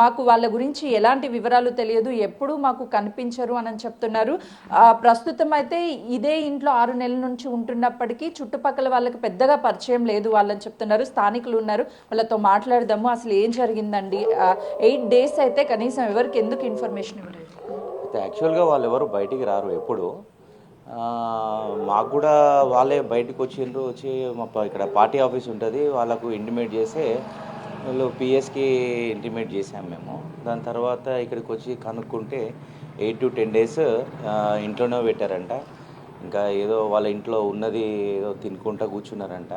మాకు వాళ్ళ గురించి ఎలాంటి వివరాలు తెలియదు, ఎప్పుడూ మాకు కనిపించరు అని చెప్తున్నారు. ప్రస్తుతం అయితే ఇదే ఇంట్లో 6 నెలల నుంచి ఉంటున్నప్పటికీ చుట్టుపక్కల వాళ్ళకి పెద్దగా పరిచయం లేదు వాళ్ళని చెప్తున్నారు. స్థానికులు ఉన్నారు, వాళ్ళతో మాట్లాడదాము. అసలు ఏం జరిగిందండి? 8 డేస్ అయితే కనీసం ఎవరికి ఎందుకు ఇన్ఫర్మేషన్ ఇవ్వలేదు? అయితే యాక్చువల్గా వాళ్ళు ఎవరు బయటికి రారు ఎప్పుడు. మాకు కూడా వాళ్ళే బయటకు వచ్చిండ్రు. వచ్చి ఇక్కడ పార్టీ ఆఫీస్ ఉంటుంది, వాళ్ళకు ఇంటిమేట్ చేస్తే వీళ్ళు పిఎస్కి ఇంటిమేట్ చేసాము మేము. దాని తర్వాత ఇక్కడికి వచ్చి కనుక్కుంటే 8 to 10 డేస్ ఇంట్లోనే పెట్టారంట. ఇంకా ఏదో వాళ్ళ ఇంట్లో ఉన్నది ఏదో తినుకుంటా కూర్చున్నారంట.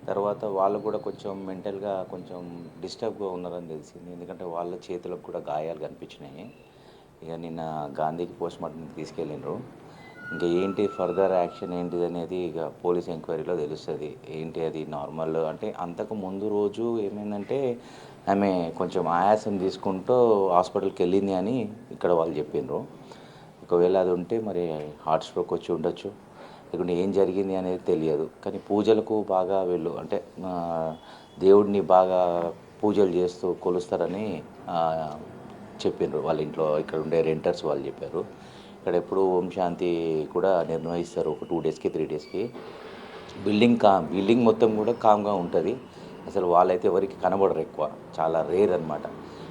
తర్వాత వాళ్ళు కూడా కొంచెం మెంటల్గా కొంచెం డిస్టర్బ్గా ఉన్నారని తెలిసింది. ఎందుకంటే వాళ్ళ చేతులకు కూడా గాయాలు కనిపించినాయి. ఇక నిన్న గాంధీకి పోస్ట్మార్టంకి తీసుకెళ్ళిండ్రు. ఇంకా ఏంటి ఫర్దర్ యాక్షన్ ఏంటిది అనేది ఇక పోలీస్ ఎంక్వైరీలో తెలుస్తుంది. ఏంటి అది నార్మల్ అంటే అంతకు ముందు రోజు ఏమైందంటే ఆమె కొంచెం ఆయాసం తీసుకుంటూ హాస్పిటల్కి వెళ్ళింది అని ఇక్కడ వాళ్ళు చెప్పిండ్రు. ఒకవేళ అది ఉంటే మరి హార్ట్ స్ట్రోక్ వచ్చి ఉండొచ్చు, లేకుంటే ఏం జరిగింది అనేది తెలియదు. కానీ పూజలకు బాగా వీళ్ళు అంటే దేవుడిని బాగా పూజలు చేస్తూ కొలుస్తారని చెప్పిండ్రు. వాళ్ళ ఇంట్లో ఇక్కడ ఉండే రెంటర్స్ వాళ్ళు చెప్పారు. ఇక్కడ ఎప్పుడు ఓం శాంతి కూడా నిర్వహిస్తారు ఒక 2 డేస్కి 3 డేస్కి. బిల్డింగ్ మొత్తం కూడా కామ్గా ఉంటుంది. అసలు వాళ్ళైతే ఎవరికి కనబడరు, ఎక్కువ చాలా రేర్ అనమాట.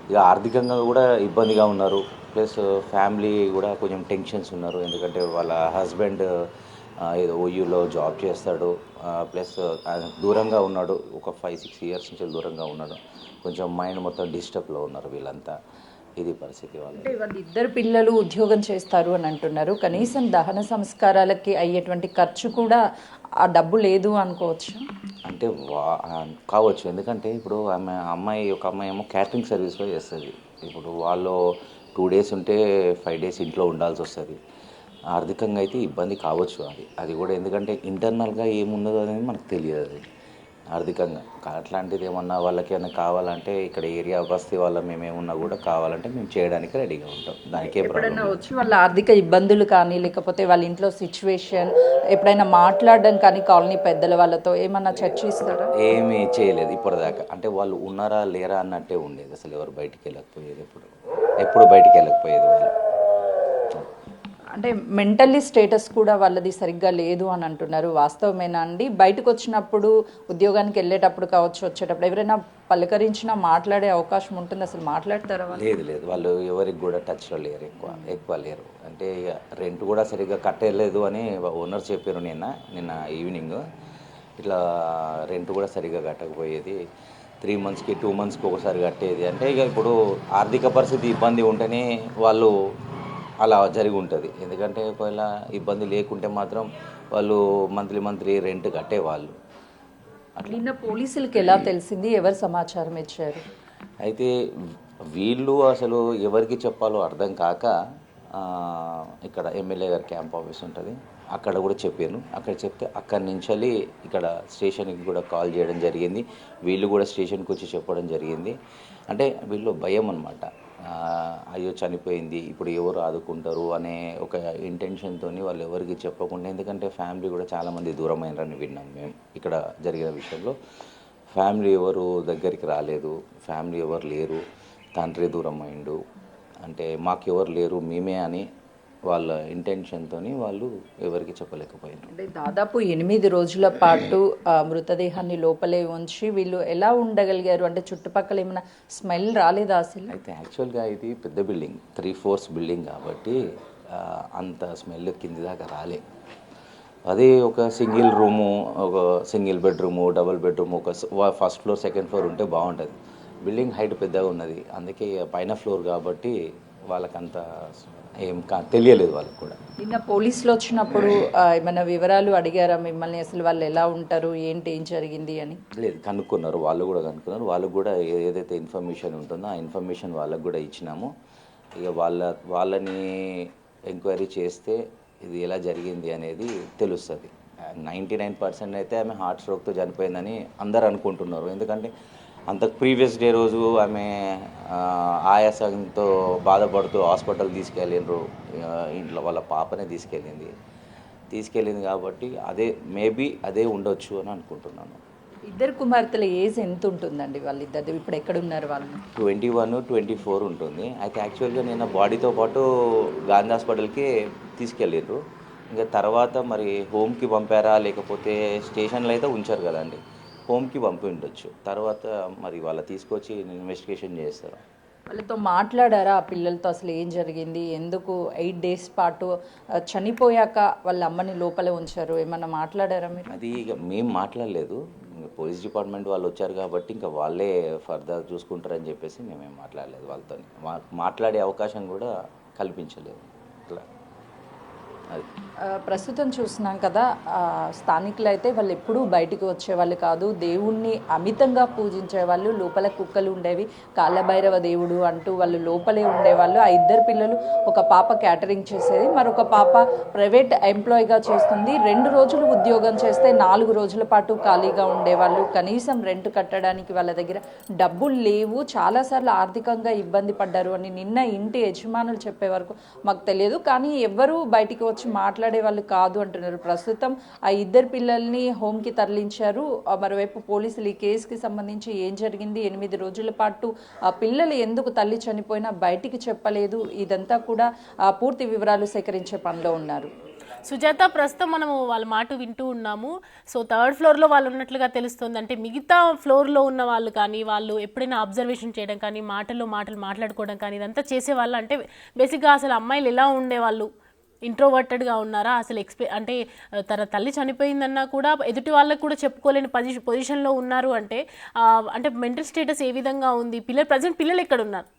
ఇక ఆర్థికంగా కూడా ఇబ్బందిగా ఉన్నారు, ప్లస్ ఫ్యామిలీ కూడా కొంచెం టెన్షన్స్ ఉన్నారు. ఎందుకంటే వాళ్ళ హస్బెండ్ ఏదో ఓయూలో జాబ్ చేస్తాడు, ప్లస్ దూరంగా ఉన్నాడు. ఒక 5-6 ఇయర్స్ నుంచి దూరంగా ఉన్నాడు. కొంచెం మైండ్ మొత్తం డిస్టర్బ్లో ఉన్నారు వీళ్ళంతా. ఇది పరిస్థితి వాళ్ళు. అంటే వాళ్ళ ఇద్దరు పిల్లలు ఉద్యోగం చేస్తారు అని అంటున్నారు. కనీసం దహన సంస్కారాలకి అయ్యేటువంటి ఖర్చు కూడా ఆ డబ్బు లేదు అనుకోవచ్చు. అంటే కావచ్చు. ఎందుకంటే ఇప్పుడు ఒక అమ్మాయి ఏమో క్యాటరింగ్ సర్వీస్లో చేస్తుంది. ఇప్పుడు వాళ్ళు 2 డేస్ ఉంటే 5 డేస్ ఇంట్లో ఉండాల్సి వస్తుంది. ఆర్థికంగా అయితే ఇబ్బంది కావచ్చు. అది కూడా ఎందుకంటే ఇంటర్నల్గా ఏమున్నదో అనేది మనకు తెలియదు. అది ఆర్థికంగా అట్లాంటిది ఏమన్నా వాళ్ళకి ఏమైనా కావాలంటే ఇక్కడ ఏరియా బస్తీ వాళ్ళ మేమేమన్నా కూడా కావాలంటే మేము చేయడానికి రెడీగా ఉంటాం. దానికే ఎప్పుడైనా వచ్చి వాళ్ళ ఆర్థిక ఇబ్బందులు కానీ, లేకపోతే వాళ్ళ ఇంట్లో సిచ్యువేషన్ ఎప్పుడైనా మాట్లాడడం కానీ కాలనీ పెద్దల వాళ్ళతో ఏమన్నా చర్చిస్తారా? ఏమీ చేయలేదు ఇప్పటిదాకా. అంటే వాళ్ళు ఉన్నారా లేరా అన్నట్టే ఉండేది. అసలు ఎవరు బయటికి వెళ్ళకపోయేది, ఎప్పుడు బయటికి వెళ్ళకపోయేది వాళ్ళు. అంటే మెంటల్లీ స్టేటస్ కూడా వాళ్ళది సరిగ్గా లేదు అని అంటున్నారు. వాస్తవమేనా అండి? బయటకు వచ్చినప్పుడు ఉద్యోగానికి వెళ్ళేటప్పుడు కావచ్చు, వచ్చేటప్పుడు ఎవరైనా పలకరించినా మాట్లాడే అవకాశం ఉంటుంది? అసలు మాట్లాడతారా? లేదు, వాళ్ళు ఎవరికి కూడా టచ్లో లేరు, ఎక్కువ లేరు. అంటే ఇక రెంట్ కూడా సరిగ్గా కట్టలేదు అని ఓనర్ చెప్పారు నిన్న ఈవినింగ్. ఇట్లా రెంట్ కూడా సరిగ్గా కట్టకపోయేది. 3 monthsకి 2 monthsకి ఒకసారి కట్టేది. అంటే ఇక ఇప్పుడు ఆర్థిక పరిస్థితి ఇబ్బంది ఉంటేనే వాళ్ళు అలా జరిగి ఉంటుంది. ఎందుకంటే ఒకవేళ ఇబ్బంది లేకుంటే మాత్రం వాళ్ళు మంత్లీ రెంట్ కట్టేవాళ్ళు. నిన్న పోలీసులకి ఎలా తెలిసింది? ఎవరు సమాచారం ఇచ్చారు? అయితే వీళ్ళు అసలు ఎవరికి చెప్పాలో అర్థం కాక ఇక్కడ ఎమ్మెల్యే గారి క్యాంప్ ఆఫీస్ ఉంటుంది, అక్కడ కూడా చెప్పాను. అక్కడ చెప్తే అక్కడి నుంచి ఇక్కడ స్టేషన్కి కూడా కాల్ చేయడం జరిగింది. వీళ్ళు కూడా స్టేషన్కి వచ్చి చెప్పడం జరిగింది. అంటే వీళ్ళు భయం అన్నమాట. అయ్యో చనిపోయింది, ఇప్పుడు ఎవరు ఆదుకుంటారు అనే ఒక ఇంటెన్షన్తో వాళ్ళు ఎవరికి చెప్పకుండా. ఎందుకంటే ఫ్యామిలీ కూడా చాలామంది దూరమైనరని విన్నాం మేము. ఇక్కడ జరిగిన విషయంలో ఫ్యామిలీ ఎవరు దగ్గరికి రాలేదు, ఫ్యామిలీ ఎవరు లేరు, తండ్రి దూరం అయిండు, అంటే మాకు ఎవరు లేరు మేమే అని వాళ్ళ ఇంటెన్షన్తో వాళ్ళు ఎవరికి చెప్పలేకపోయారు. అంటే దాదాపు 8 రోజుల పాటు మృతదేహాన్ని లోపలే ఉంచి వీళ్ళు ఎలా ఉండగలిగారు? అంటే చుట్టుపక్కల ఏమైనా స్మెల్ రాలేదా అసలు? అయితే యాక్చువల్గా ఇది పెద్ద బిల్డింగ్, 3 floors బిల్డింగ్ కాబట్టి అంత స్మెల్ కింది దాకా రాలే. అదే ఒక సింగిల్ రూము, ఒక సింగిల్ బెడ్రూము, డబుల్ బెడ్రూము, ఒక ఫస్ట్ ఫ్లోర్ సెకండ్ ఫ్లోర్ ఉంటే బాగుంటుంది. బిల్డింగ్ హైట్ పెద్దగా ఉన్నది, అందుకే పైన ఫ్లోర్ కాబట్టి వాళ్ళకంత ఏం తెలియలేదు వాళ్ళకి కూడా. నిన్న పోలీసులు వచ్చినప్పుడు ఏమైనా వివరాలు అడిగారా మిమ్మల్ని? అసలు వాళ్ళు ఎలా ఉంటారు, ఏంటి, ఏం జరిగింది అని? లేదు, కనుక్కున్నారు, వాళ్ళు కూడా కనుక్కున్నారు. వాళ్ళకు కూడా ఏదైతే ఇన్ఫర్మేషన్ ఉంటుందో ఆ ఇన్ఫర్మేషన్ వాళ్ళకు కూడా ఇచ్చినాము. ఇక వాళ్ళని ఎంక్వైరీ చేస్తే ఇది ఎలా జరిగింది అనేది తెలుస్తుంది. 99% అయితే ఆమె హార్ట్ స్ట్రోక్తో చనిపోయిందని అందరు అనుకుంటున్నారు. ఎందుకంటే అంతకు ప్రీవియస్ డే రోజు ఆమె ఆయాసంతో బాధపడుతూ హాస్పిటల్ తీసుకెళ్ళిండ్రు. ఇంట్లో వాళ్ళ పాపనే తీసుకెళ్ళింది కాబట్టి మేబీ అదే ఉండొచ్చు అని అనుకుంటున్నాను. ఇద్దరు కుమార్తెల ఏజ్ ఎంత ఉంటుందండి వాళ్ళిద్దరు? ఇప్పుడు ఎక్కడున్నారు వాళ్ళు? 21, 24 ఉంటుంది. అయితే యాక్చువల్గా నేను బాడీతో పాటు గాంధీ హాస్పిటల్కి తీసుకెళ్ళిర్రు. ఇంకా తర్వాత మరి హోమ్కి పంపారా లేకపోతే స్టేషన్లో అయితే ఉంచారు కదండి, హోమ్కి పంపి ఉండొచ్చు. తర్వాత మరి వాళ్ళ తీసుకొచ్చి ఇన్వెస్టిగేషన్ చేస్తారు. వాళ్ళతో మాట్లాడారా? ఆ పిల్లలతో అసలు ఏం జరిగింది, ఎందుకు 8 days పాటు చనిపోయాక వాళ్ళ అమ్మని లోపల ఉంచారు, ఏమన్నా మాట్లాడారా మీరు? అది ఇక మేము మాట్లాడలేదు. ఇంకా పోలీస్ డిపార్ట్మెంట్ వాళ్ళు వచ్చారు కాబట్టి ఇంకా వాళ్ళే ఫర్దర్ చూసుకుంటారని చెప్పేసి మేమేం మాట్లాడలేదు వాళ్ళతో. మాట్లాడే అవకాశం కూడా కల్పించలేదు అట్లా. అది ప్రస్తుతం చూస్తున్నాం కదా, స్థానికులు అయితే వాళ్ళు ఎప్పుడూ బయటికి వచ్చేవాళ్ళు కాదు, దేవుణ్ణి అమితంగా పూజించేవాళ్ళు. లోపల కుక్కలు ఉండేవి, కాళ్ళభైరవ దేవుడు అంటూ వాళ్ళు లోపలే ఉండేవాళ్ళు. ఆ ఇద్దరు పిల్లలు, ఒక పాప క్యాటరింగ్ చేసేది, మరొక పాప ప్రైవేట్ ఎంప్లాయీగా చేస్తుంది. 2 రోజులు ఉద్యోగం చేస్తే 4 రోజుల పాటు ఖాళీగా ఉండేవాళ్ళు. కనీసం రెంట్ కట్టడానికి వాళ్ళ దగ్గర డబ్బులు లేవు, చాలాసార్లు ఆర్థికంగా ఇబ్బంది పడ్డారు అని నిన్న ఇంటి యజమానులు చెప్పే వరకు మాకు తెలియదు. కానీ ఎవ్వరూ బయటికి వచ్చి మాట్లాడే వాళ్ళు కాదు అంటున్నారు. ప్రస్తుతం ఆ ఇద్దరు పిల్లల్ని హోమ్కి తరలించారు. మరోవైపు పోలీసులు ఈ కేసుకి సంబంధించి ఏం జరిగింది, 8 రోజుల పాటు ఆ పిల్లలు ఎందుకు తల్లి చనిపోయినా బయటికి చెప్పలేదు, ఇదంతా కూడా పూర్తి వివరాలు సేకరించే పనిలో ఉన్నారు. సుజాత, ప్రస్తుతం మనము వాళ్ళ మాట వింటూ ఉన్నాము. సో 3rd floorలో వాళ్ళు ఉన్నట్లుగా తెలుస్తుంది. అంటే మిగతా ఫ్లోర్లో ఉన్న వాళ్ళు కానీ, వాళ్ళు ఎప్పుడైనా అబ్జర్వేషన్ చేయడం కానీ, మాటలు మాట్లాడుకోవడం కానీ ఇదంతా చేసేవాళ్ళు. అంటే బేసిక్గా అసలు అమ్మాయిలు ఎలా ఉండేవాళ్ళు, ఇంట్రోవర్టెడ్గా ఉన్నారా, అసలు అంటే తన తల్లి చనిపోయిందన్నా కూడా ఎదుటి వాళ్ళకు కూడా చెప్పుకోలేని పొజిషన్లో ఉన్నారు. అంటే మెంటల్ స్టేటస్ ఏ విధంగా ఉంది, ప్రజెంట్ పిల్లలు ఎక్కడ ఉన్నారు?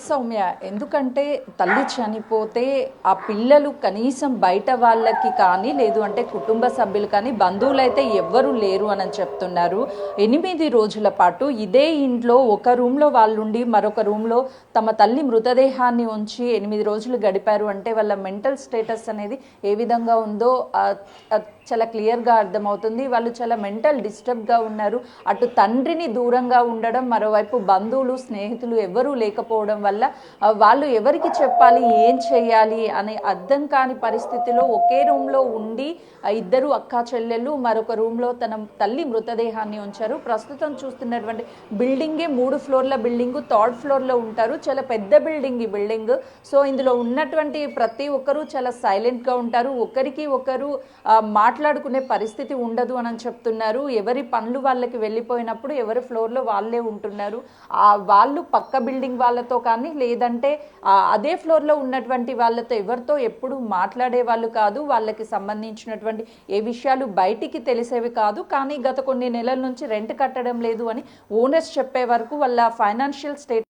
సౌమ్య, ఎందుకంటే తల్లి చనిపోతే ఆ పిల్లలు కనీసం బయట వాళ్ళకి కానీ, లేదు అంటే కుటుంబ సభ్యులు కానీ, బంధువులు అయితే ఎవ్వరూ లేరు అని చెప్తున్నారు. 8 రోజుల పాటు ఇదే ఇంట్లో ఒక రూమ్లో వాళ్ళుండి మరొక రూమ్లో తమ తల్లి మృతదేహాన్ని ఉంచి 8 రోజులు గడిపారు అంటే వాళ్ళ మెంటల్ స్టేటస్ అనేది ఏ విధంగా ఉందో చాలా క్లియర్గా అర్థమవుతుంది. వాళ్ళు చాలా మెంటల్ డిస్టర్బ్గా ఉన్నారు. అటు తండ్రిని దూరంగా ఉండడం, మరోవైపు బంధువులు స్నేహితులు ఎవరూ లేకపోవడం వల్ల వాళ్ళు ఎవరికి చెప్పాలి, ఏం చేయాలి అనే అర్థం కాని పరిస్థితిలో ఒకే రూమ్లో ఉండి ఇద్దరు అక్కా చెల్లెళ్ళు మరొక రూమ్లో తన తల్లి మృతదేహాన్ని ఉంచారు. ప్రస్తుతం చూస్తున్నటువంటి బిల్డింగే 3 ఫ్లోర్ల బిల్డింగ్, 3rd ఫ్లోర్లో ఉంటారు. చాలా పెద్ద బిల్డింగ్ ఈ బిల్డింగ్. సో ఇందులో ఉన్నటువంటి ప్రతి ఒక్కరూ చాలా సైలెంట్గా ఉంటారు, ఒకరికి ఒకరు మాట్లాడుకునే పరిస్థితి ఉండదు అని చెప్తున్నారు. ఎవరి పనులు వాళ్ళకి వెళ్ళిపోయినప్పుడు ఎవరి ఫ్లోర్లో వాళ్ళే ఉంటున్నారు. వాళ్ళు పక్క బిల్డింగ్ వాళ్ళతో కానీ, లేదంటే అదే ఫ్లోర్లో ఉన్నటువంటి వాళ్ళతో ఎవరితో ఎప్పుడు మాట్లాడే వాళ్ళు కాదు. వాళ్ళకి సంబంధించినటువంటి ఏ విషయాలు బయటికి తెలిసేవి కాదు. కానీ గత కొన్ని నెలల నుంచి రెంట్ కట్టడం లేదు అని ఓనర్స్ చెప్పే వరకు వాళ్ళ ఫైనాన్షియల్ స్టేట్